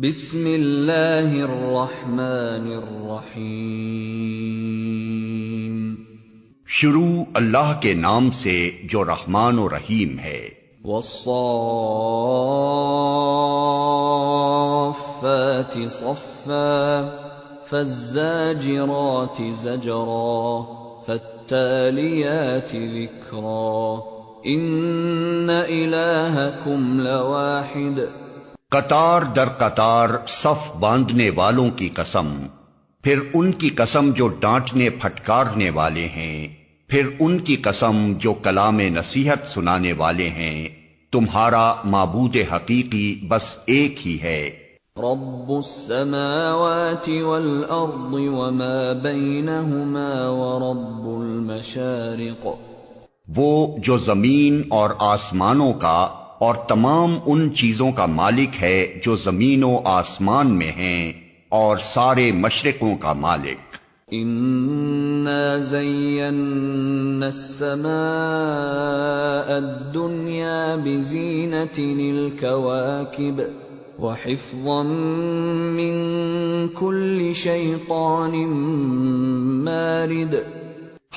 بسم اللہ الرحمن الرحیم۔ شروع اللہ کے نام سے جو رحمان و رحیم ہے۔ والصافات صفا فالزاجرات زجرا فالتالیات ذکرا ان الہکم لواحد۔ قطار در قطار صف باندھنے والوں کی قسم، پھر ان کی قسم جو ڈانٹنے پھٹکارنے والے ہیں، پھر ان کی قسم جو کلام نصیحت سنانے والے ہیں، تمہارا معبود حقیقی بس ایک ہی ہے۔ رب السماوات والارض وما بینہما ورب المشارق۔ وہ جو زمین اور آسمانوں کا اور تمام ان چیزوں کا مالک ہے جو زمین و آسمان میں ہیں، اور سارے مشرقوں کا مالک۔ انا زینا السماء الدنیا بزینۃ الکواکب وحفظا من کل شیطان مارد۔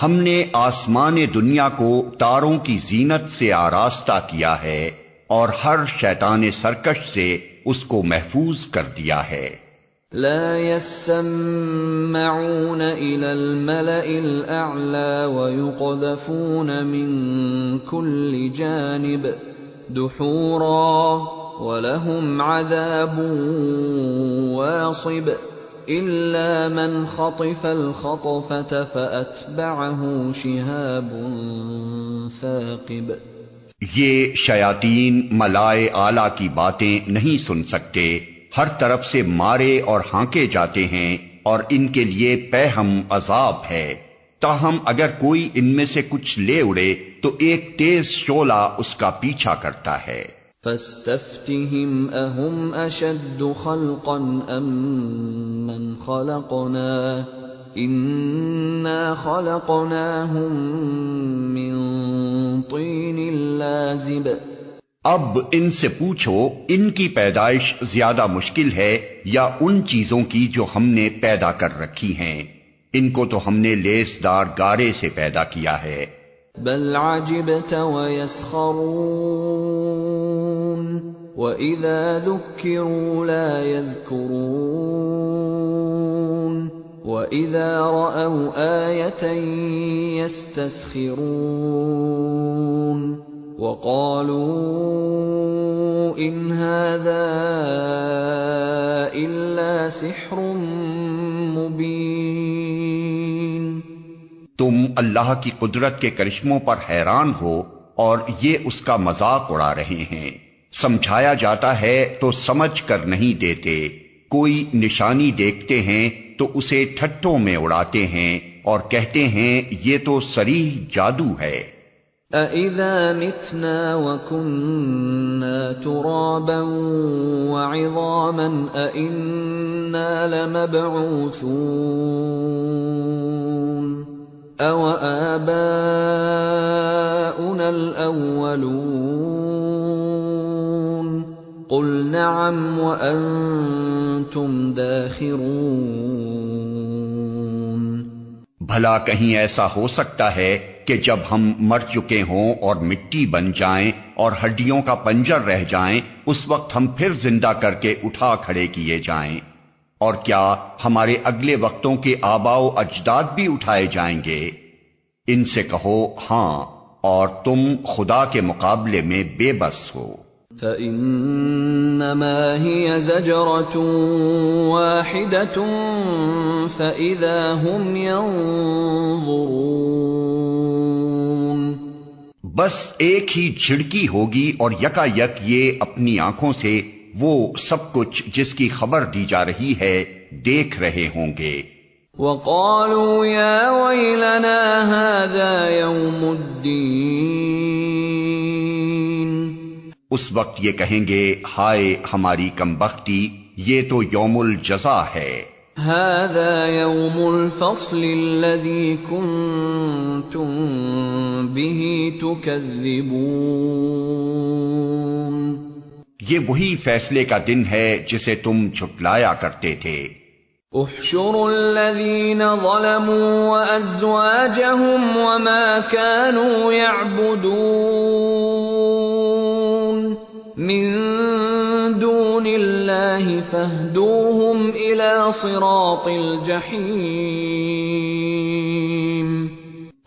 ہم نے آسمان دنیا کو تاروں کی زینت سے آراستہ کیا ہے اور ہر شیطان سرکش سے اس کو محفوظ کر دیا ہے۔ لا يسمعون إلى الملأ الأعلى ويقذفون من كل جانب دحورا ولهم عذاب واصب إلا من خطف الخطفة فأتبعه شهاب ثاقب۔ یہ شیاطین ملائے اعلیٰ کی باتیں نہیں سن سکتے، ہر طرف سے مارے اور ہانکے جاتے ہیں، اور ان کے لیے پیہم عذاب ہے۔ تاہم اگر کوئی ان میں سے کچھ لے اڑے تو ایک تیز شعلہ اس کا پیچھا کرتا ہے۔ فاستفتهم اهم اشد خلقا ام من خلقنا انا خلقناهم من طین لازب۔ اب ان سے پوچھو ان کی پیدائش زیادہ مشکل ہے یا ان چیزوں کی جو ہم نے پیدا کر رکھی ہیں؟ ان کو تو ہم نے لیس دار گارے سے پیدا کیا ہے۔ بل عجبت ويسخرون وإذا ذكروا لا يذكرون وَإِذَا رَأَوْا آيَةً يَسْتَسْخِرُونَ وَقَالُوا إِنْ هَذَا إِلَّا سِحْرٌ مُبِينٌ۔ تم اللہ کی قدرت کے کرشموں پر حیران ہو اور یہ اس کا مذاق اڑا رہے ہیں۔ سمجھایا جاتا ہے تو سمجھ کر نہیں دیتے، کوئی نشانی دیکھتے ہیں تو اسے ٹھٹھوں میں اڑاتے ہیں اور کہتے ہیں یہ تو صریح جادو ہے۔ أَإِذَا مِتْنَا وَكُنَّا تُرَابًا وَعِظَامًا أَإِنَّا لَمَبْعُوثُونَ أَوَآبَاؤُنَا الْأَوَّلُونَ قُلْ نَعَمْ وَأَنْتُمْ دَاخِرُونَ۔ بھلا کہیں ایسا ہو سکتا ہے کہ جب ہم مر چکے ہوں اور مٹی بن جائیں اور ہڈیوں کا پنجر رہ جائیں، اس وقت ہم پھر زندہ کر کے اٹھا کھڑے کیے جائیں؟ اور کیا ہمارے اگلے وقتوں کے آباء و اجداد بھی اٹھائے جائیں گے؟ ان سے کہو ہاں، اور تم خدا کے مقابلے میں بے بس ہو۔ فَإِنَّمَا هِيَ زَجْرَةٌ وَاحِدَةٌ فَإِذَا هُمْ يَنظُرُونَ۔ بس ایک ہی جھڑکی ہوگی اور یکا یک یہ اپنی آنکھوں سے وہ سب کچھ جس کی خبر دی جا رہی ہے دیکھ رہے ہوں گے۔ وَقَالُوا يَا وَيْلَنَا هَذَا يَوْمُ الدِّينِ۔ اس وقت یہ کہیں گے ہائے ہماری کمبختی، یہ تو یوم الجزا ہے۔ هَذَا يَوْمُ الْفَصْلِ الَّذِي كُنْتُمْ بِهِ تُكَذِّبُونَ۔ یہ وہی فیصلے کا دن ہے جسے تم جھٹلایا کرتے تھے۔ احشروا الذین ظلموا وازواجهم وما كانوا يعبدون من دون اللہ فاہدوهم الى صراط الجحیم۔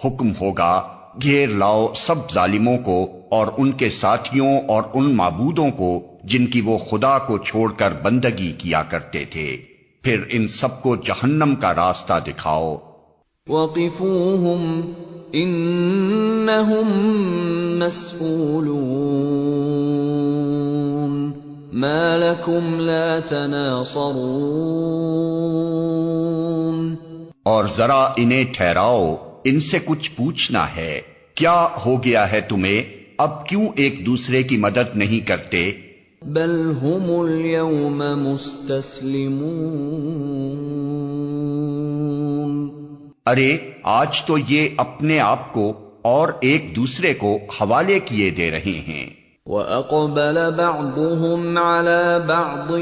حکم ہوگا گھیر لاؤ سب ظالموں کو اور ان کے ساتھیوں اور ان معبودوں کو جن کی وہ خدا کو چھوڑ کر بندگی کیا کرتے تھے، پھر ان سب کو جہنم کا راستہ دکھاؤ۔ وقفوهم انہم مسئولون ما لکم لا تناصرون۔ اور ذرا انہیں ٹھہراؤ، ان سے کچھ پوچھنا ہے، کیا ہو گیا ہے تمہیں، اب کیوں ایک دوسرے کی مدد نہیں کرتے؟ بل هم اليوم مستسلمون۔ ارے آج تو یہ اپنے آپ کو اور ایک دوسرے کو حوالے کیے دے رہے ہیں۔ وَأَقْبَلَ بَعْضُهُمْ عَلَى بَعْضٍ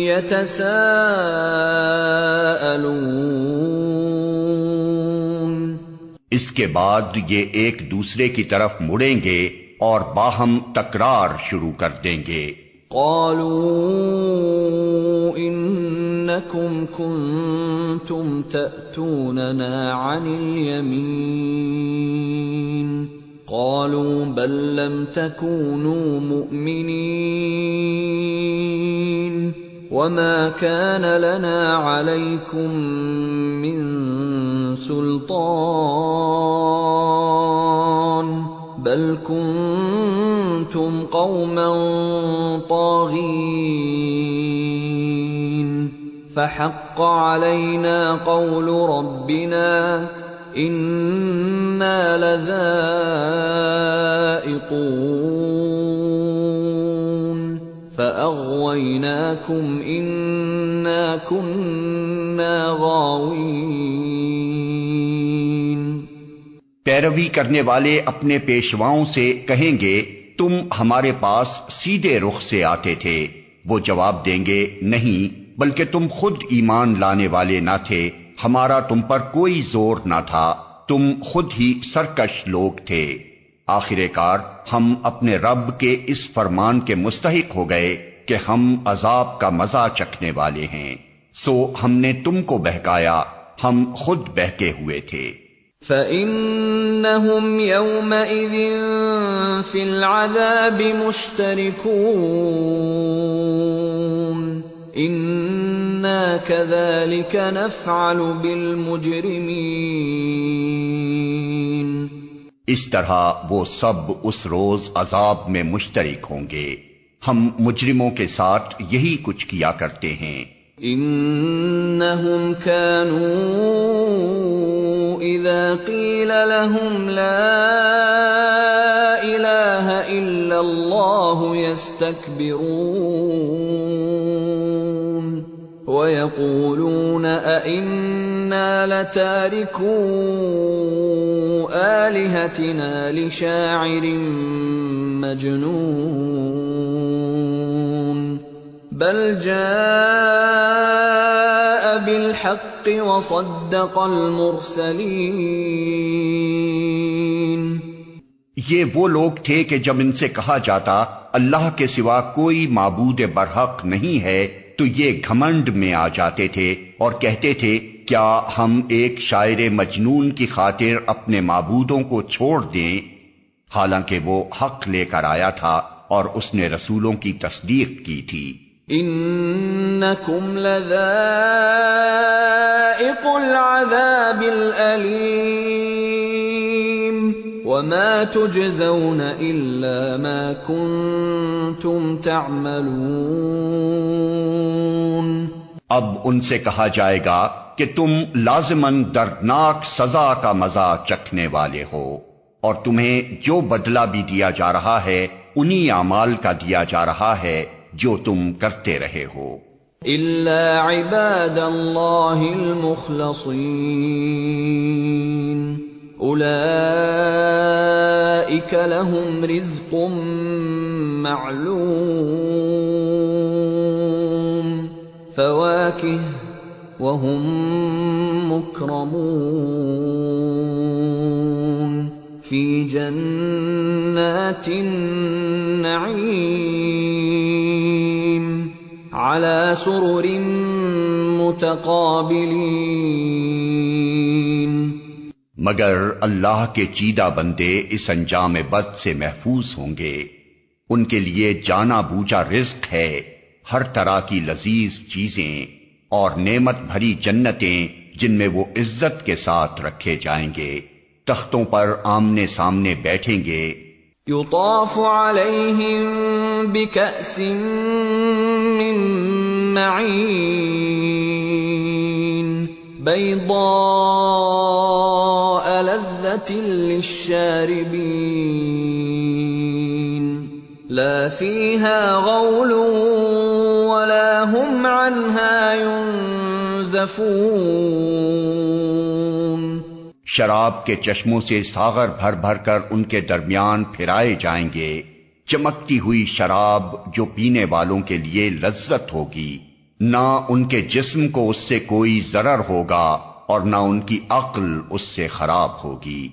يَتَسَاءَلُونَ۔ اس کے بعد یہ ایک دوسرے کی طرف مڑیں گے اور باہم تکرار شروع کر دیں گے۔ قالوا انکم کنتم تأتوننا عن الیمین قالوا بل لم تكونوا مؤمنین وما كان لنا عليكم من سلطان بل كنتم قوما طاغين فحق علينا قول ربنا إنا لذائقون فأغويناكم إنا كنا غاوين۔ پیروی کرنے والے اپنے پیشواؤں سے کہیں گے تم ہمارے پاس سیدھے رخ سے آتے تھے، وہ جواب دیں گے نہیں، بلکہ تم خود ایمان لانے والے نہ تھے، ہمارا تم پر کوئی زور نہ تھا، تم خود ہی سرکش لوگ تھے۔ آخر کار ہم اپنے رب کے اس فرمان کے مستحق ہو گئے کہ ہم عذاب کا مزہ چکھنے والے ہیں، سو ہم نے تم کو بہکایا، ہم خود بہکے ہوئے تھے۔ فَإِنَّهُمْ يَوْمَئِذٍ فِي الْعَذَابِ مُشْتَرِكُونَ إِنَّا كَذَلِكَ نَفْعَلُ بِالْمُجْرِمِينَ۔ اس طرح وہ سب اس روز عذاب میں مشترک ہوں گے، ہم مجرموں کے ساتھ یہی کچھ کیا کرتے ہیں۔ انہم کانوا اذا قیل لهم لا الہ الا اللہ یستکبرون ویقولون ائنا لتارکو آلہتنا لشاعر مجنون بل جاء بالحق وصدق المرسلین۔ یہ وہ لوگ تھے کہ جب ان سے کہا جاتا اللہ کے سوا کوئی معبود برحق نہیں ہے تو یہ گھمنڈ میں آ جاتے تھے اور کہتے تھے کیا ہم ایک شاعر مجنون کی خاطر اپنے معبودوں کو چھوڑ دیں، حالانکہ وہ حق لے کر آیا تھا اور اس نے رسولوں کی تصدیق کی تھی۔ انکم لذائق العذاب الالیم وما تجزون الا ما کنتم تعملون۔ اب ان سے کہا جائے گا کہ تم لازماً دردناک سزا کا مزہ چکھنے والے ہو، اور تمہیں جو بدلہ بھی دیا جا رہا ہے انہی اعمال کا دیا جا رہا ہے جو تم کرتے رہے ہو۔ الا عباد اللہ المخلصین اولئک لهم رزق معلوم فواكه وهم مكرمون في جنات النعيم على سرر متقابلين. مگر اللہ کے چیدہ بندے اس انجام بد سے محفوظ ہوں گے. ان کے لیے جانا بوجھا رزق ہے، ہر طرح کی لذیذ چیزیں اور نعمت بھری جنتیں جن میں وہ عزت کے ساتھ رکھے جائیں گے. تختوں پر آمنے سامنے بیٹھیں گے. یطاف علیہم بکأس من معین بیضاء لذة للشاربین لا فیہا غول ولا هم عنہا ينزفون. شراب کے چشموں سے ساغر بھر بھر کر ان کے درمیان پھرائے جائیں گے. چمکتی ہوئی شراب جو پینے والوں کے لیے لذت ہوگی، نہ ان کے جسم کو اس سے کوئی ضرر ہوگا اور نہ ان کی عقل اس سے خراب ہوگی.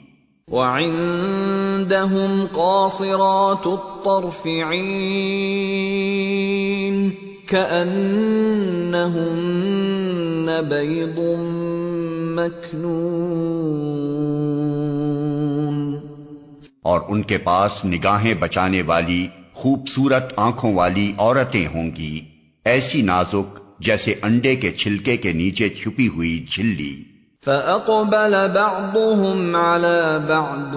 وَعِندَهُمْ قَاصِرَاتُ الطَّرْفِ عِينٌ كَأَنَّهُنَّ بَيْضٌ مَكْنُونٌ. اور ان کے پاس نگاہیں بچانے والی خوبصورت آنکھوں والی عورتیں ہوں گی، ایسی نازک جیسے انڈے کے چھلکے کے نیچے چھپی ہوئی جھلی. فَأَقْبَلَ بَعْضُهُمْ عَلَى بَعْضٍ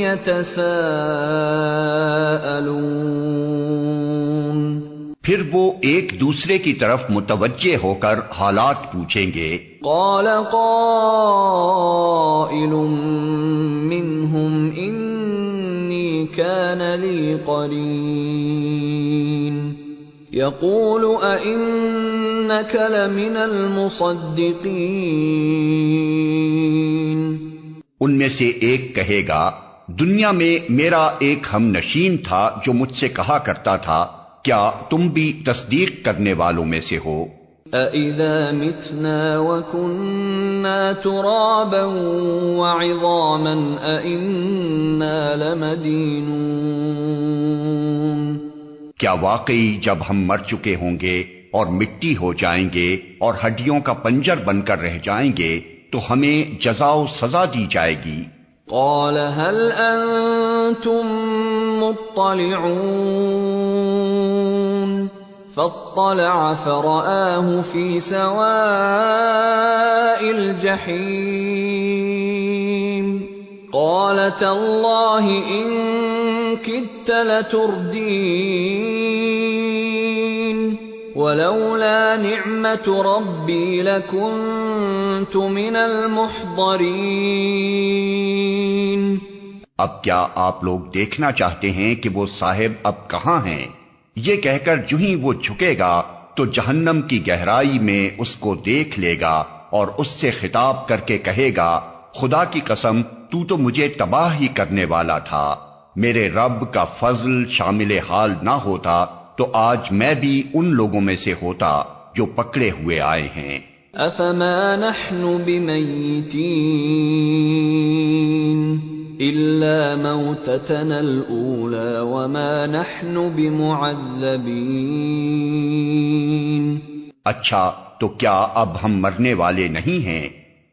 يَتَسَاءَلُونَ. پھر وہ ایک دوسرے کی طرف متوجہ ہو کر حالات پوچھیں گے. قَالَ قَائِلٌ مِّنْهُمْ إِنِّي كَانَ لِي قَرِينٌ يَقُولُ أَإِنَّكَ لَمِنَ الْمُصَدِّقِينَ. ان میں سے ایک کہے گا، دنیا میں میرا ایک ہم نشین تھا جو مجھ سے کہا کرتا تھا، کیا تم بھی تصدیق کرنے والوں میں سے ہو؟ أَإِذَا مِتْنَا وَكُنَّا تُرَابًا وَعِظَامًا أَإِنَّا لَمَدِينُونَ. کیا واقعی جب ہم مر چکے ہوں گے اور مٹی ہو جائیں گے اور ہڈیوں کا پنجر بن کر رہ جائیں گے تو ہمیں جزا و سزا دی جائے گی. قال هل انتم مطلعون فاطلع فرآه في سواء الجحيم قال تالله إن كدت لتردين ولولا نعمة ربي لكنت من المحضرين. اب کیا آپ لوگ دیکھنا چاہتے ہیں کہ وہ صاحب اب کہاں ہیں؟ یہ کہہ کر جو ہی وہ جھکے گا تو جہنم کی گہرائی میں اس کو دیکھ لے گا اور اس سے خطاب کر کے کہے گا، خدا کی قسم تو مجھے تباہ ہی کرنے والا تھا. میرے رب کا فضل شامل حال نہ ہوتا تو آج میں بھی ان لوگوں میں سے ہوتا جو پکڑے ہوئے آئے ہیں. افما نحن بمیتین الا موتتنا الاولى وما نحن بمعذبین. اچھا تو کیا اب ہم مرنے والے نہیں ہیں؟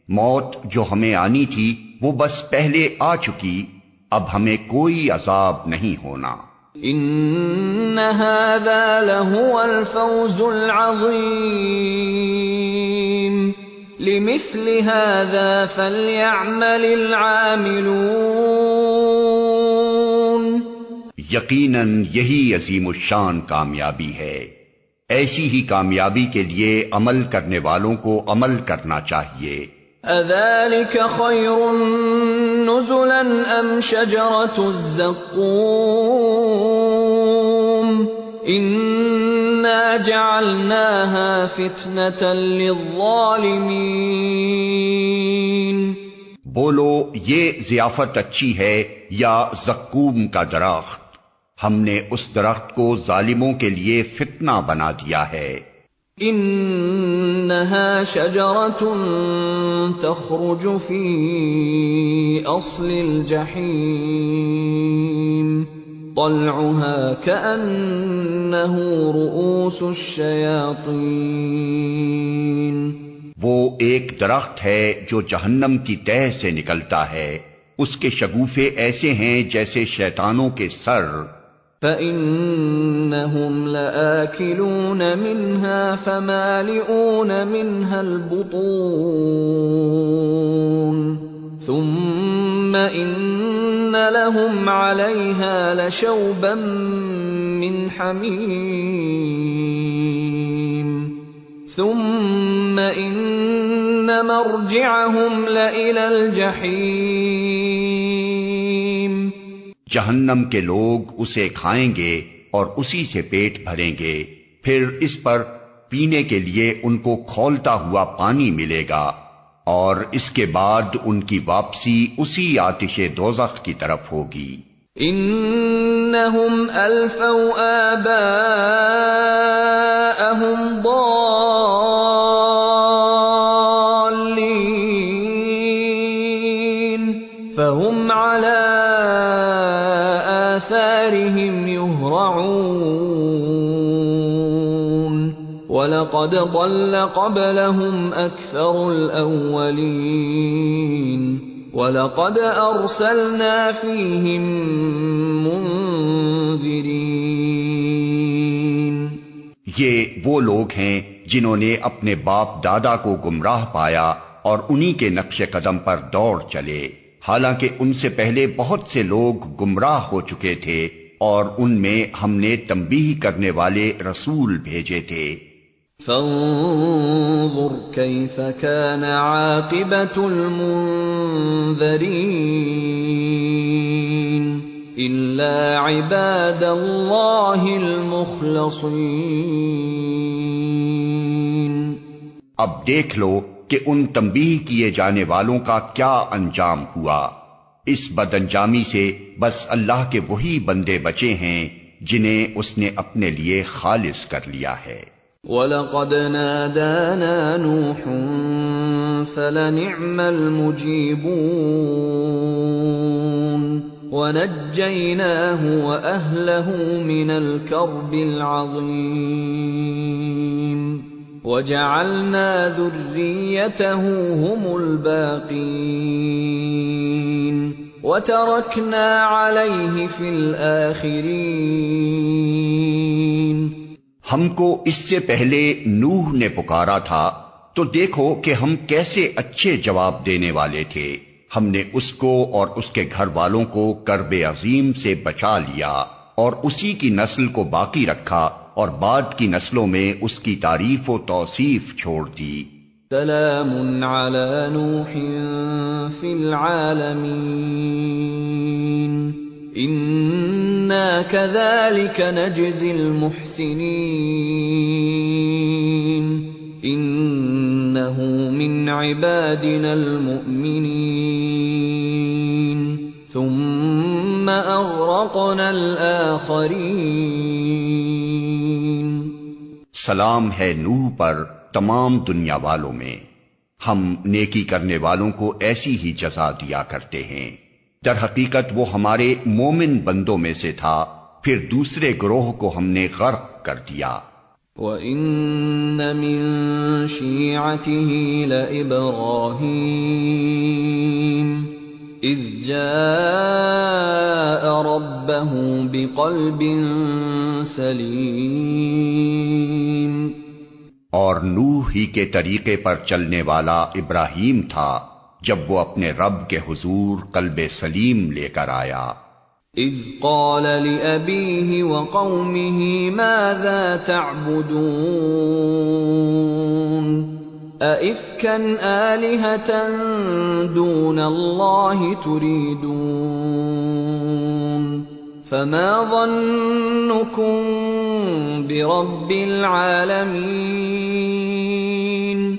موت جو ہمیں آنی تھی وہ بس پہلے آ چکی، اب ہمیں کوئی عذاب نہیں ہونا. ان هذا لهو الفوز العظیم لمثل هذا فليعمل العاملون. یقیناً یہی عظیم الشان کامیابی ہے، ایسی ہی کامیابی کے لیے عمل کرنے والوں کو عمل کرنا چاہیے. اذلك خير نزلا ام شجرة الزقوم انا جعلناها فتنة للظالمين. بولو یہ ضیافت اچھی ہے یا زقوم کا درخت؟ ہم نے اس درخت کو ظالموں کے لیے فتنہ بنا دیا ہے۔ انها شجرة تخرج في اصل الجحيم طلعها كأنه رؤوس الشياطين۔ وہ ایک درخت ہے جو جہنم کی تہ سے نکلتا ہے، اس کے شگوفے ایسے ہیں جیسے شیطانوں کے سر۔ فَإِنَّهُمْ لَآكِلُونَ مِنْهَا فَمَالِئُونَ مِنْهَا الْبُطُونَ ثُمَّ إِنَّ لَهُمْ عَلَيْهَا لَشَوْبًا مِّنْ حَمِيمٍ ثُمَّ إِنَّ مَرْجِعَهُمْ لَإِلَى الْجَحِيمِ۔ جہنم کے لوگ اسے کھائیں گے اور اسی سے پیٹ بھریں گے، پھر اس پر پینے کے لیے ان کو کھولتا ہوا پانی ملے گا، اور اس کے بعد ان کی واپسی اسی آتش دوزخ کی طرف ہوگی۔ انہم الفوا آباءہم ضالین فہم علی آثارهم يهرعون وَلَقَدْ ضَلَّ قَبْلَهُمْ أَكْثَرُ الْأَوَّلِينَ وَلَقَدْ أَرْسَلْنَا فِيهِمْ مُنذِرِينَ۔ یہ وہ لوگ ہیں جنہوں نے اپنے باپ دادا کو گمراہ پایا اور انہی کے نقش قدم پر دوڑ چلے، حالانکہ ان سے پہلے بہت سے لوگ گمراہ ہو چکے تھے اور ان میں ہم نے تنبیہ کرنے والے رسول بھیجے تھے۔ فانظر كيف كان عاقبة المنذرين إلا عباد الله المخلصين۔ اب دیکھ لو کہ ان تنبیہ کیے جانے والوں کا کیا انجام ہوا، اس بد انجامی سے بس اللہ کے وہی بندے بچے ہیں جنہیں اس نے اپنے لیے خالص کر لیا ہے۔ وَلَقَدْ نَادَانَا نُوحٌ فَلَنِعْمَ الْمُجِيبُونَ وَنَجَّيْنَاهُ وَأَهْلَهُ مِنَ الْكَرْبِ الْعَظِيمِ وَجَعَلْنَا ذُرِّيَّتَهُ هُمُ الْبَاقِينَ وَتَرَكْنَا عَلَيْهِ فِي الْآخِرِينَ۔ ہم کو اس سے پہلے نوح نے پکارا تھا تو دیکھو کہ ہم کیسے اچھے جواب دینے والے تھے، ہم نے اس کو اور اس کے گھر والوں کو کرب عظیم سے بچا لیا اور اسی کی نسل کو باقی رکھا اور بعد کی نسلوں میں اس کی تعریف و توصیف چھوڑ دی۔ سلام علی نوح فی العالمین انا کذالک نجزی المحسنین انہ من عبادنا المؤمنین ثم اغرقنا الآخرین۔ سلام ہے نوح پر تمام دنیا والوں میں، ہم نیکی کرنے والوں کو ایسی ہی جزا دیا کرتے ہیں۔ در حقیقت وہ ہمارے مومن بندوں میں سے تھا، پھر دوسرے گروہ کو ہم نے غرق کر دیا۔ وَإِنَّ مِن شِيعَتِهِ لَإِبْرَاهِيمَ إِذْ جَاءَ رَبَّهُ بِقَلْبٍ سَلِيمٍ۔ اور نوح ہی کے طریقے پر چلنے والا ابراہیم تھا جب وہ اپنے رب کے حضور قلب سلیم لے کر آیا۔ اذ قال لأبيه وقومه ماذا تعبدون أئفكا آلهة دون الله تريدون فما ظنكم برب العالمين۔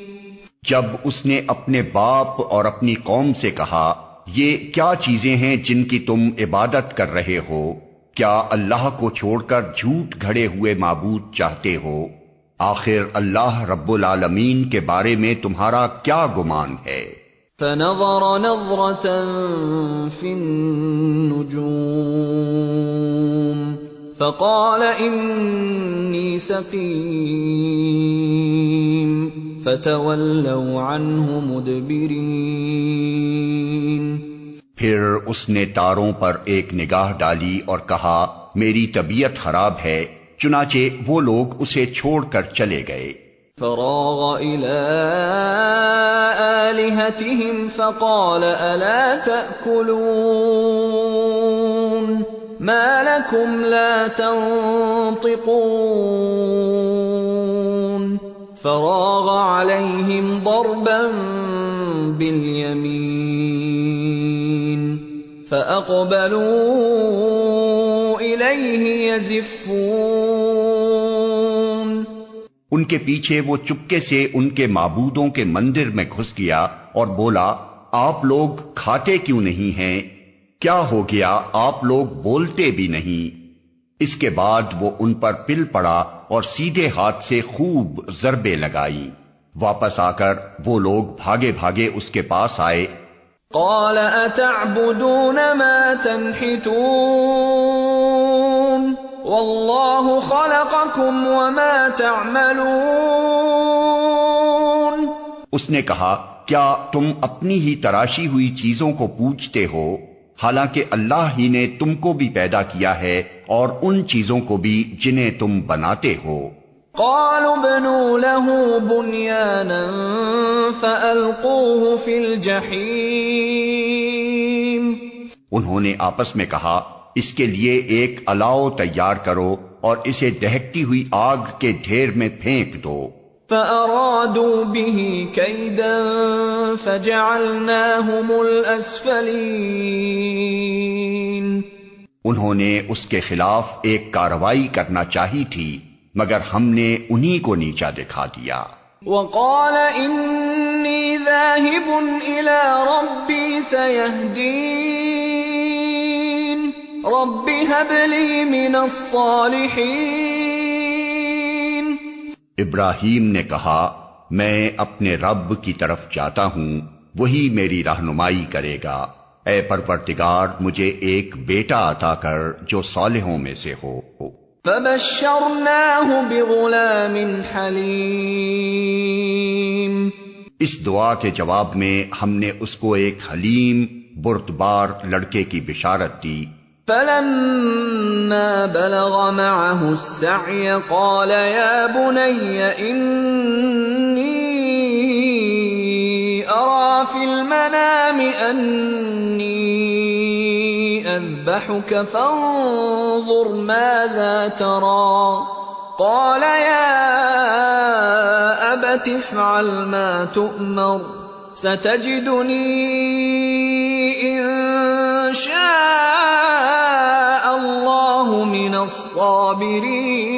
جب اس نے اپنے باپ اور اپنی قوم سے کہا یہ کیا چیزیں ہیں جن کی تم عبادت کر رہے ہو، کیا اللہ کو چھوڑ کر جھوٹ گھڑے ہوئے معبود چاہتے ہو؟ آخر اللہ رب العالمین کے بارے میں تمہارا کیا گمان ہے؟ فنظر نظرة في النجوم فقال إني سقيم فتولوا عنه مدبرين. پھر اس نے تاروں پر ایک نگاہ ڈالی اور کہا میری طبیعت خراب ہے، چنانچہ وہ لوگ اسے چھوڑ کر چلے گئے. فراغ إلى آلهتهم فقال ألا تأكلون ما لكم لا تنطقون فراغ عليهم ضربا باليمين فأقبلوا إليه يزفون. ان کے پیچھے وہ چپکے سے ان کے معبودوں کے مندر میں گھس گیا اور بولا آپ لوگ کھاتے کیوں نہیں ہیں؟ کیا ہو گیا آپ لوگ بولتے بھی نہیں؟ اس کے بعد وہ ان پر پل پڑا اور سیدھے ہاتھ سے خوب ضربیں لگائی. واپس آ کر وہ لوگ بھاگے بھاگے اس کے پاس آئے. قال اتعبدون ما تنحتون واللہ خلقکم وما تعملون. اس نے کہا کیا تم اپنی ہی تراشی ہوئی چیزوں کو پوجتے ہو حالانکہ اللہ ہی نے تم کو بھی پیدا کیا ہے اور ان چیزوں کو بھی جنہیں تم بناتے ہو. قالوا ابنوا له بنيانا فألقوه في الجحيم. انہوں نے آپس میں کہا اس کے لیے ایک الاؤ تیار کرو اور اسے دہکتی ہوئی آگ کے ڈھیر میں پھینک دو. فأرادوا به كيدا فجعلناهم الأسفلين. انہوں نے اس کے خلاف ایک کارروائی کرنا چاہی تھی مگر ہم نے انہی کو نیچا دکھا دیا. وقال إني ذاهب إلى ربي سيهدين رب هب لي من الصالحين. ابراہیم نے کہا میں اپنے رب کی طرف جاتا ہوں، وہی میری رہنمائی کرے گا. اے پروردگار مجھے ایک بیٹا عطا کر جو صالحوں میں سے ہو. فبشرناه بغلام حلیم. اس دعا کے جواب میں ہم نے اس کو ایک حلیم بردبار لڑکے کی بشارت دی. فلما بلغ معه السعي قال يا بني إني أرى في المنام أني أذبحك فانظر ماذا ترى. قال يا أبت افعل ما تؤمر ستجدني إن شاء الله من الصابرين.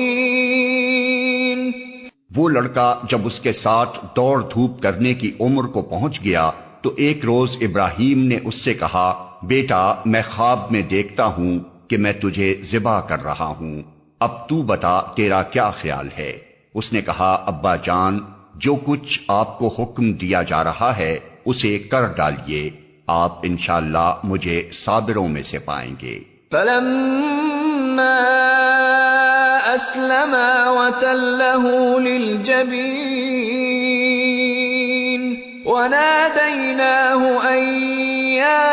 وہ لڑکا جب اس کے ساتھ دوڑ دھوپ کرنے کی عمر کو پہنچ گیا تو ایک روز ابراہیم نے اس سے کہا بیٹا میں خواب میں دیکھتا ہوں کہ میں تجھے ذبح کر رہا ہوں، اب تو بتا تیرا کیا خیال ہے؟ اس نے کہا ابا جان جو کچھ آپ کو حکم دیا جا رہا ہے اسے کر ڈالیے، آپ انشاءاللہ مجھے صابروں میں سے پائیں گے. فلما أسلما وتله للجبين وناديناه أن يا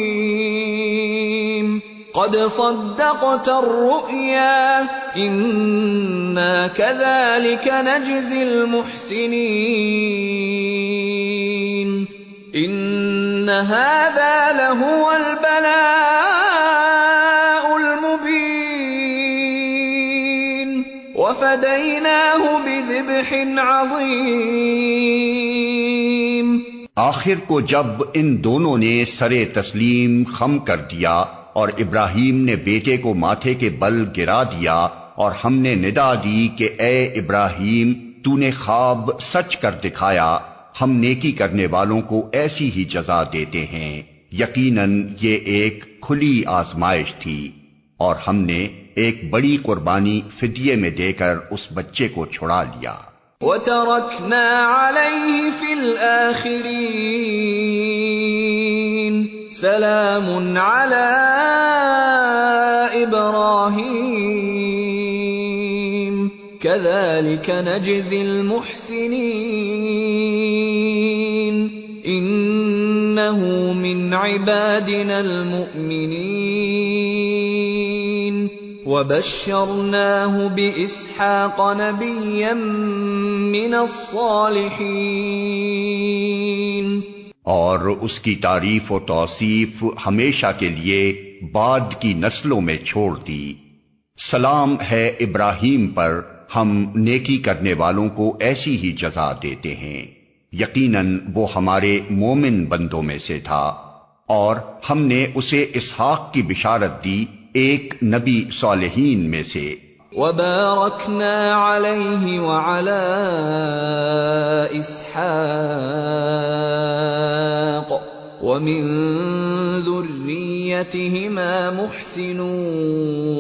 إبراهيم قد صدقت الرؤيا إنا كذلك نجزي المحسنين إن هذا لهو البلاء المبين وفديناه بذبح عظيم. آخر کو جب ان دونوں نے سرے تسلیم خم کر دیا اور ابراہیم نے بیٹے کو ماتھے کے بل گرا دیا اور ہم نے ندا دی کہ اے ابراہیم تو نے خواب سچ کر دکھایا، ہم نیکی کرنے والوں کو ایسی ہی جزا دیتے ہیں. یقیناً یہ ایک کھلی آزمائش تھی، اور ہم نے ایک بڑی قربانی فدیے میں دے کر اس بچے کو چھڑا لیا۔ وَتَرَكْنَا عَلَيْهِ فِي الْآخِرِينَ سَلَامٌ عَلَىٰ إِبْرَاهِيمَ كَذَلِكَ نَجْزِي الْمُحْسِنِينَ إِنَّهُ مِنْ عِبَادِنَا الْمُؤْمِنِينَ وَبَشَّرْنَاهُ بِإِسْحَاقَ نَبِيًّا مِّنَ الصَّالِحِينَ، اور اس کی تعریف و توصیف ہمیشہ کے لیے بعد کی نسلوں میں چھوڑ دی۔ سلام ہے ابراہیم پر، ہم نیکی کرنے والوں کو ایسی ہی جزا دیتے ہیں، یقیناً وہ ہمارے مومن بندوں میں سے تھا، اور ہم نے اسے اسحاق کی بشارت دی، ایک نبی صالحین میں سے۔ وَبَارَكْنَا عَلَيْهِ وَعَلَى إِسْحَاقَ وَمِن ذُرِّيَّتِهِمَا مُحْسِنٌ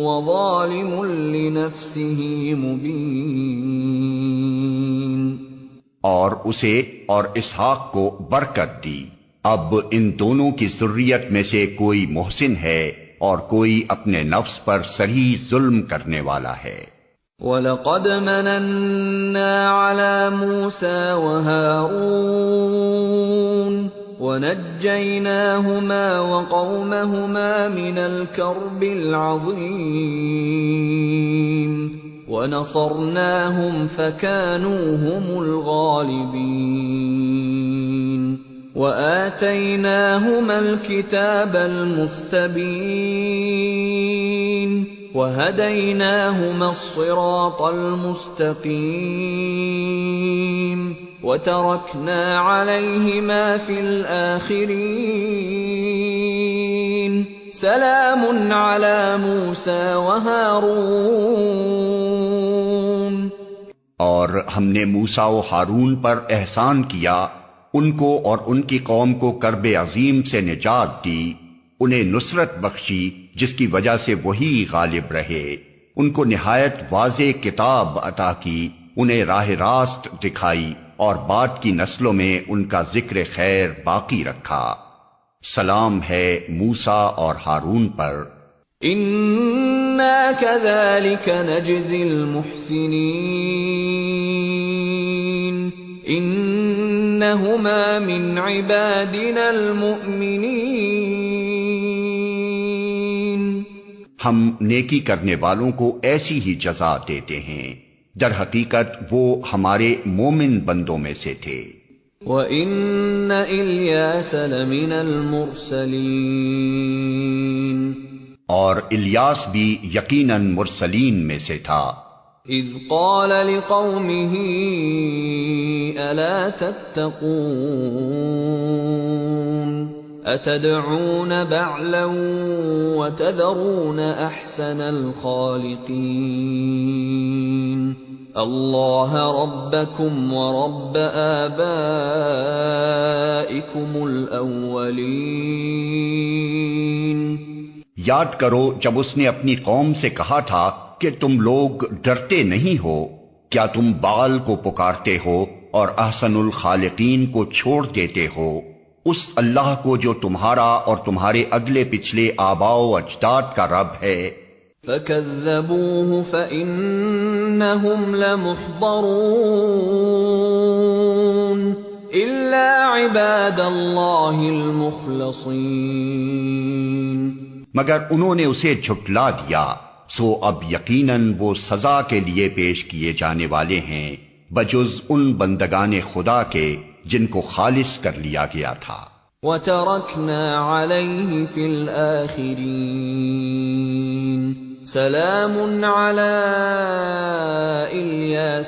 وَظَالِمٌ لِنَفْسِهِ مُبِينٌ، اور اسے اور اسحاق کو برکت دی۔ اب ان دونوں کی ذریت میں سے کوئی محسن ہے اور کوئی اپنے نفس پر صریح ظلم کرنے والا ہے۔ وَلَقَدْ مَنَنَّا عَلَى مُوسَى وَهَارُونَ وَنَجَّيْنَاهُمَا وَقَوْمَهُمَا مِنَ الْكَرْبِ الْعَظِيمِ وَنَصَرْنَاهُمْ فَكَانُوا هُمُ الْغَالِبِينَ وَآتَيْنَاهُمَا الْكِتَابَ الْمُسْتَبِينَ وَهَدَيْنَاهُمَا الصِّرَاطَ الْمُسْتَقِيمَ وَتَرَكْنَا عَلَيْهِمَا فِي الْآخِرِينَ سَلَامٌ عَلَى مُوسَى وَهَارُونَ، اور ہم نے موسیٰ و ہارون پر احسان کیا، ان کو اور ان کی قوم کو کرب عظیم سے نجات دی، انہیں نصرت بخشی جس کی وجہ سے وہی غالب رہے، ان کو نہایت واضح کتاب عطا کی، انہیں راہ راست دکھائی، اور بعد کی نسلوں میں ان کا ذکر خیر باقی رکھا۔ سلام ہے موسیٰ اور ہارون پر۔ اِنَّا كَذَلِكَ نَجْزِي الْمُحْسِنِينَ إِنَّهُمَا مِنْ عِبَادِنَا الْمُؤْمِنِينَ، ہم نیکی کرنے والوں کو ایسی ہی جزا دیتے ہیں، در حقیقت وہ ہمارے مومن بندوں میں سے تھے۔ وَإِنَّ إِلْيَاسَ لَمِنَ الْمُرْسَلِينَ، اور الیاس بھی یقیناً مرسلین میں سے تھا۔ اِذْ قَالَ لِقَوْمِهِ أَلَا تَتَّقُونَ أَتَدْعُونَ بَعْلًا وَتَذَرُونَ أَحْسَنَ الْخَالِقِينَ اللَّهَ رَبَّكُمْ وَرَبَّ آبَائِكُمُ الْأَوَّلِينَ۔ یاد کرو جب اس نے اپنی قوم سے کہا تھا کہ تم لوگ ڈرتے نہیں ہو، کیا تم بال کو پکارتے ہو اور احسن الخالقین کو چھوڑ دیتے ہو، اس اللہ کو جو تمہارا اور تمہارے اگلے پچھلے آباء و اجداد کا رب ہے۔ فَكَذَّبُوهُ فَإِنَّهُمْ لَمُحْضَرُونَ إِلَّا عِبَادَ اللَّهِ الْمُخْلَصِينَ، مگر انہوں نے اسے جھٹلا دیا، سو اب یقیناً وہ سزا کے لیے پیش کیے جانے والے ہیں بجز ان بندگان خدا کے جن کو خالص کر لیا گیا تھا۔ وَتَرَكْنَا عَلَيْهِ فِي الْآخِرِينَ سَلَامٌ عَلَىٰ اِلیاسین،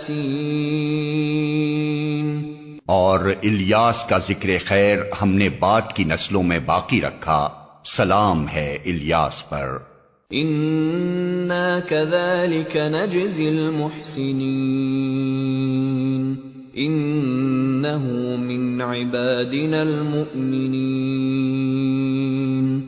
اور الیاس کا ذکر خیر ہم نے بعد کی نسلوں میں باقی رکھا، سلام ہے الیاس پر۔ اِنَّا كَذَلِكَ نَجْزِي الْمُحْسِنِينَ إِنَّهُ مِنْ عِبَادِنَا الْمُؤْمِنِينَ۔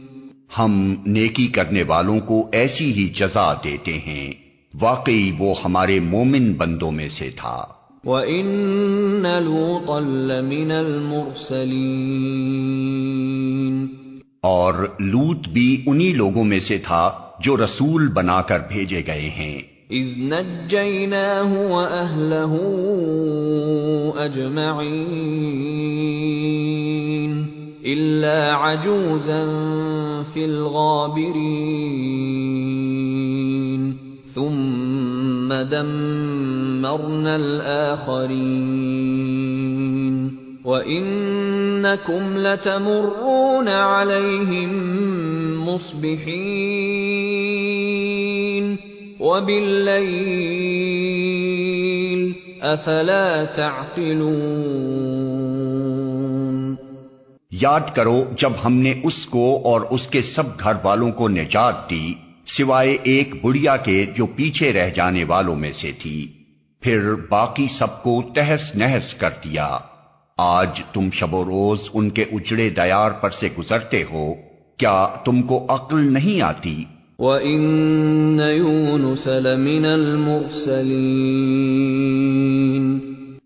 ہم نیکی کرنے والوں کو ایسی ہی جزا دیتے ہیں، واقعی وہ ہمارے مومن بندوں میں سے تھا۔ وَإِنَّ لُوطًا لَّمِنَ الْمُرْسَلِينَ، اور لوط بھی انہی لوگوں میں سے تھا جو رسول بنا کر بھیجے گئے ہیں۔ إِذْ نَجَّيْنَاهُ وَأَهْلَهُ أَجْمَعِينَ إِلَّا عَجُوزًا فِي الْغَابِرِينَ ثُمَّ دَمَّرْنَا الْآخَرِينَ وَإِنَّكُمْ لَتَمُرُّونَ عَلَيْهِمْ مُصْبِحِينَ وَبِاللَّيْلِ أَفَلَا تَعْقِلُونَ۔ یاد کرو جب ہم نے اس کو اور اس کے سب گھر والوں کو نجات دی، سوائے ایک بڑھیا کے جو پیچھے رہ جانے والوں میں سے تھی، پھر باقی سب کو تہس نہس کر دیا۔ آج تم شب و روز ان کے اجڑے دیار پر سے گزرتے ہو، کیا تم کو عقل نہیں آتی؟ وَإِنَّ يُونُسَ لَمِنَ الْمُرْسَلِينَ،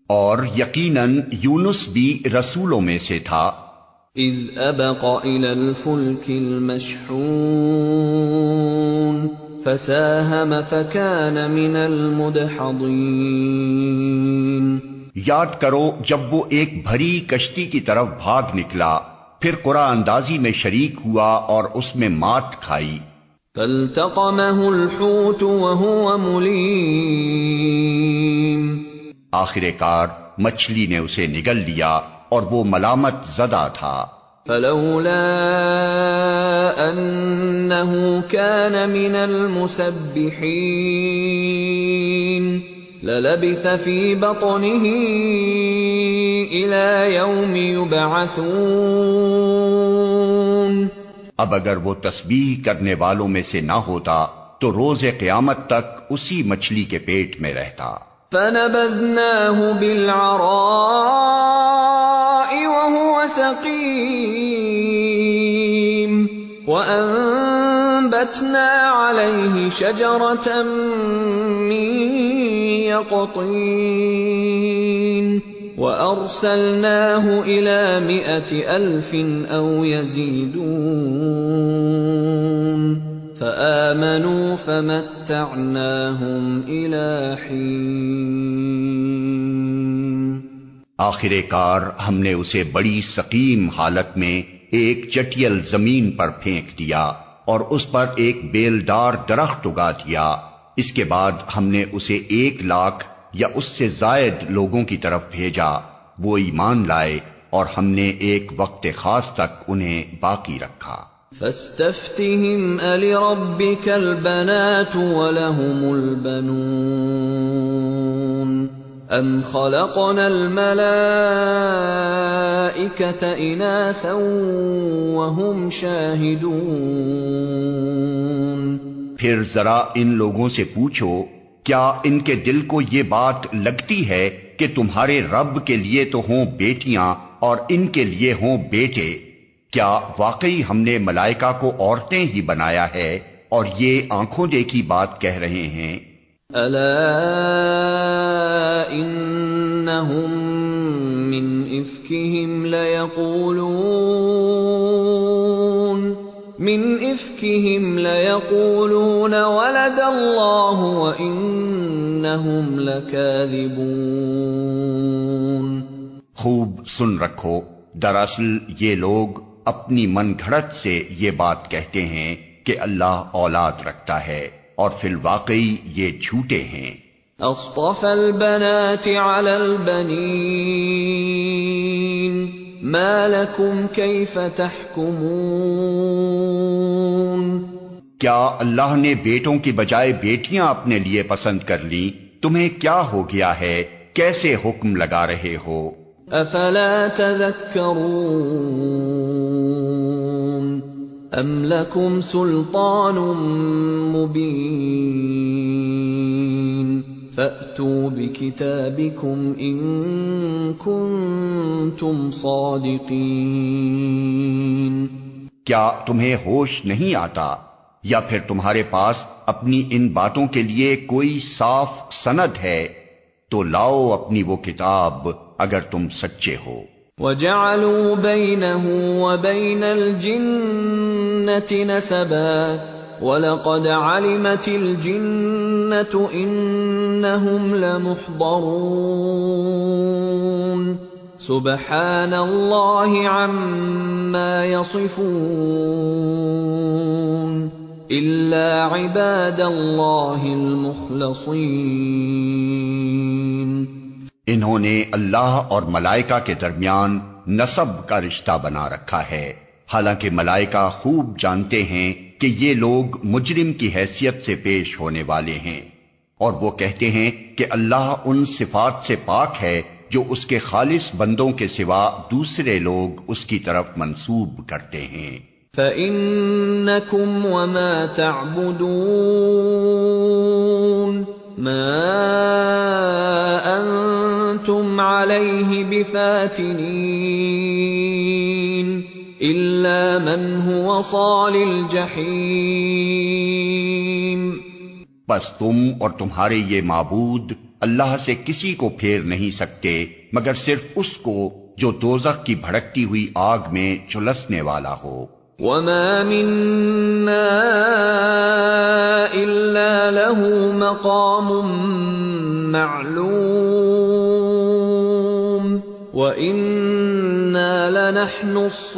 اور یقیناً یونس بھی رسولوں میں سے تھا۔ إِذْ أَبَقَ إِلَى الْفُلْكِ الْمَشْحُونِ فَسَاهَمَ فَكَانَ مِنَ الْمُدْحَضِينَ۔ یاد کرو جب وہ ایک بھری کشتی کی طرف بھاگ نکلا، پھر قرعہ اندازی میں شریک ہوا اور اس میں مات کھائی۔ فَالْتَقَمَهُ الْحُوتُ وَهُوَ مُلِيمٌ، آخر کار مچھلی نے اسے نگل لیا اور وہ ملامت زدہ تھا۔ فَلَوْلَا أَنَّهُ كَانَ مِنَ الْمُسَبِّحِينَ لَلَبِثَ فِي بَطْنِهِ إِلَى يَوْمِ يُبْعَثُونَ۔ اب اگر وہ تسبیح کرنے والوں میں سے نہ ہوتا تو روز قیامت تک اسی مچھلی کے پیٹ میں رہتا۔ فَنَبَذْنَاهُ بِالْعَرَاءِ وَهُوَ سَقِيمٌ وَأَنبَتْنَا عَلَيْهِ شَجَرَةً مِّن يَقْطِينٍ وَأَرْسَلْنَاهُ إِلَى 100,000 أَوْ يَزِيدُونَ فَآمَنُوا فَمَتَّعْنَاهُمْ إِلَى حِينٍ۔ آخر کار ہم نے اسے بڑی سقیم حالت میں ایک چٹیل زمین پر پھینک دیا اور اس پر ایک بیلدار درخت اگا دیا۔ اس کے بعد ہم نے اسے 1,00,000 یا اس سے زائد لوگوں کی طرف بھیجا، وہ ایمان لائے اور ہم نے ایک وقت خاص تک انہیں باقی رکھا۔ فَاسْتَفْتِهِمْ أَلِرَبِّكَ الْبَنَاتُ وَلَهُمُ الْبَنُونَ أَمْ خَلَقْنَا الْمَلَائِكَةَ إِنَاثًا وَهُمْ شَاهِدُونَ۔ پھر ذرا ان لوگوں سے پوچھو، کیا ان کے دل کو یہ بات لگتی ہے کہ تمہارے رب کے لیے تو ہوں بیٹیاں اور ان کے لیے ہوں بیٹے؟ کیا واقعی ہم نے ملائکہ کو عورتیں ہی بنایا ہے اور یہ آنکھوں دیکھی بات کہہ رہے ہیں؟ أَلَا إِنَّهُمْ مِنْ إِفْكِهِمْ لَيَقُولُونَ وَلَدَ اللَّهُ وَإِنَّهُمْ لَكَاذِبُونَ۔ خوب سن رکھو، دراصل یہ لوگ اپنی من گھڑت سے یہ بات کہتے ہیں کہ اللہ اولاد رکھتا ہے، اور فی الواقعی یہ جھوٹے ہیں۔ أَصْطَفَى الْبَنَاتِ عَلَى الْبَنِينَ مَا لَكُمْ كَيْفَ تَحْكُمُونَ۔ کیا اللہ نے بیٹوں کی بجائے بیٹیاں اپنے لیے پسند کر لیں؟ تمہیں کیا ہو گیا ہے؟ کیسے حکم لگا رہے ہو؟ أَفَلَا تَذَكَّرُونَ أَمْ لَكُمْ سُلْطَانٌ مُبِينٌ فَأْتُوا بِكِتَابِكُمْ إِن كُنتُمْ صَادِقِينَ۔ کیا تمہیں ہوش نہیں آتا یا پھر تمہارے پاس اپنی ان باتوں کے لیے کوئی صاف سند ہے؟ تو لاؤ اپنی وہ کتاب اگر تم سچے ہو۔ وَجَعَلُوا بَيْنَهُ وَبَيْنَ الْجِنَّةِ نَسَبًا وَلَقَدْ عَلِمَتِ الْجِنَّةُ إِنَّهُمْ لَمُحْضَرُونَ سُبْحَانَ اللَّهِ عَمَّا يَصِفُونَ إِلَّا عِبَادَ اللَّهِ الْمُخْلَصِينَ۔ انہوں نے اللہ اور ملائکہ کے درمیان نسب کا رشتہ بنا رکھا ہے، حالانکہ ملائکہ خوب جانتے ہیں کہ یہ لوگ مجرم کی حیثیت سے پیش ہونے والے ہیں، اور وہ کہتے ہیں کہ اللہ ان صفات سے پاک ہے جو اس کے خالص بندوں کے سوا دوسرے لوگ اس کی طرف منسوب کرتے ہیں۔ فَإِنَّكُمْ وَمَا تَعْبُدُونَ مَا أَنتُمْ عَلَيْهِ بِفَاتِنِينَ إِلَّا مَنْ هُوَ صَالِ الْجَحِيمِ۔ بس تم اور تمہارے یہ معبود اللہ سے کسی کو پھیر نہیں سکتے مگر صرف اس کو جو دوزخ کی بھڑکتی ہوئی آگ میں جھلسنے والا ہو۔ وَمَا مِنَّا إِلَّا لَهُ مَقَامٌ مَّعْلُومٌ وَإِنَّا لَنَحْنُ الصَّافُّونَ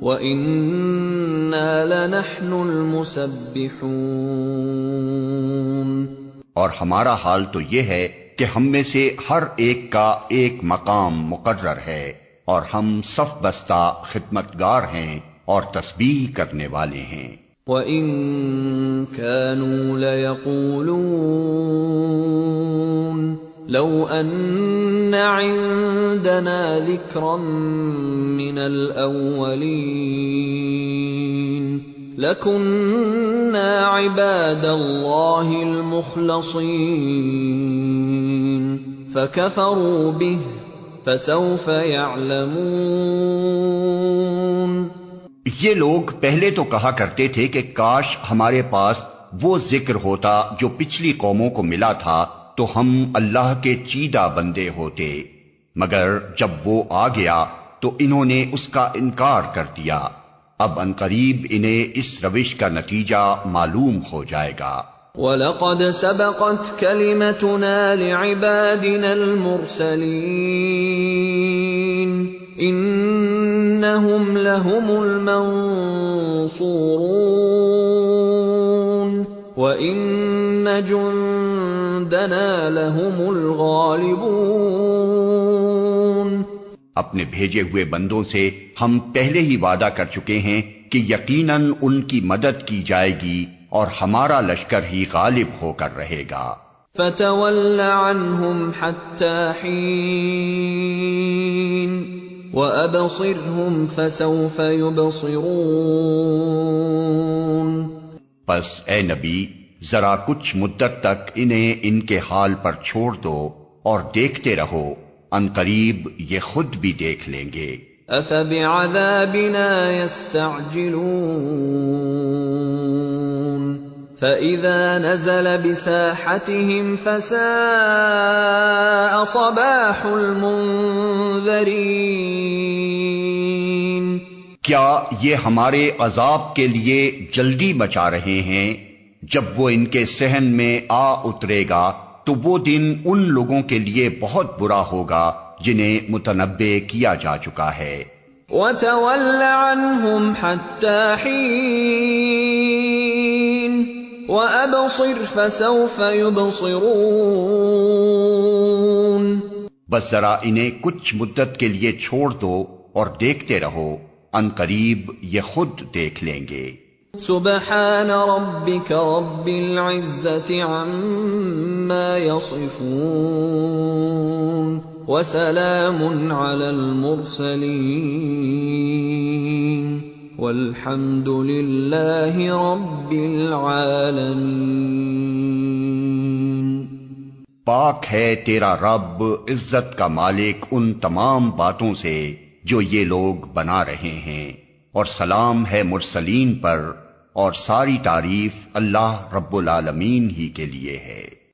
وَإِنَّا لَنَحْنُ الْمُسَبِّحُونَ۔ اور ہمارا حال تو یہ ہے کہ ہم میں سے ہر ایک کا ایک مقام مقرر ہے، اور ہم صف بستہ خدمتگار ہیں اور تسبیح کرنے والے ہیں۔ وَإِن كَانُوا لَيَقُولُونَ لَوْ أَنَّ عِندَنَا ذِكْرًا مِّنَ الْأَوَّلِينَ لَكُنَّا عِبَادَ اللَّهِ الْمُخْلَصِينَ فَكَفَرُوا بِهِ فَسَوْفَ يَعْلَمُونَ۔ یہ لوگ پہلے تو کہا کرتے تھے کہ کاش ہمارے پاس وہ ذکر ہوتا جو پچھلی قوموں کو ملا تھا تو ہم اللہ کے چیدہ بندے ہوتے، مگر جب وہ آ گیا تو انہوں نے اس کا انکار کر دیا۔ اب عنقریب انہیں اس روش کا نتیجہ معلوم ہو جائے گا۔ وَلَقَدْ سَبَقَتْ كَلِمَتُنَا لِعِبَادِنَا الْمُرْسَلِينَ إِنَّهُمْ لَهُمُ الْمَنصُورُونَ وَإِنَّ جُندَنَا لَهُمُ الْغَالِبُونَ۔ اپنے بھیجے ہوئے بندوں سے ہم پہلے ہی وعدہ کر چکے ہیں کہ یقیناً ان کی مدد کی جائے گی اور ہمارا لشکر ہی غالب ہو کر رہے گا۔ فَتَوَلَّ عَنْهُمْ حَتَّى حِينٍ وَأَبْصِرْهُمْ فَسَوْفَ يُبْصِرُونَ۔ پس اے نبی ذرا کچھ مدت تک انہیں ان کے حال پر چھوڑ دو اور دیکھتے رہو، عنقریب یہ خود بھی دیکھ لیں گے۔ أَفَبِعَذَابِنَا يَسْتَعْجِلُونَ فَإِذَا نَزَلَ بِسَاحَتِهِمْ فَسَاءَ صَبَاحُ الْمُنذَرِينَ۔ کیا یہ ہمارے عذاب کے لیے جلدی مچا رہے ہیں؟ جب وہ ان کے صحن میں آ اترے گا تو وہ دن ان لوگوں کے لیے بہت برا ہوگا جنہیں متنبع کیا جا چکا ہے۔ وَتَوَلَّ عَنْهُمْ حَتَّى حِينٍ وَأَبْصِرْ فَسَوْفَ يُبْصِرُونَ۔ بس ذرا انہیں کچھ مدت کے لیے چھوڑ دو اور دیکھتے رہو، عنقریب یہ خود دیکھ لیں گے۔ سبحان ربك رب العزة عما يصفون وسلام على المرسلين والحمد للہ رب العالمین۔ پاک ہے تیرا رب عزت کا مالک ان تمام باتوں سے جو یہ لوگ بنا رہے ہیں، اور سلام ہے مرسلین پر، اور ساری تعریف اللہ رب العالمین ہی کے لیے ہے۔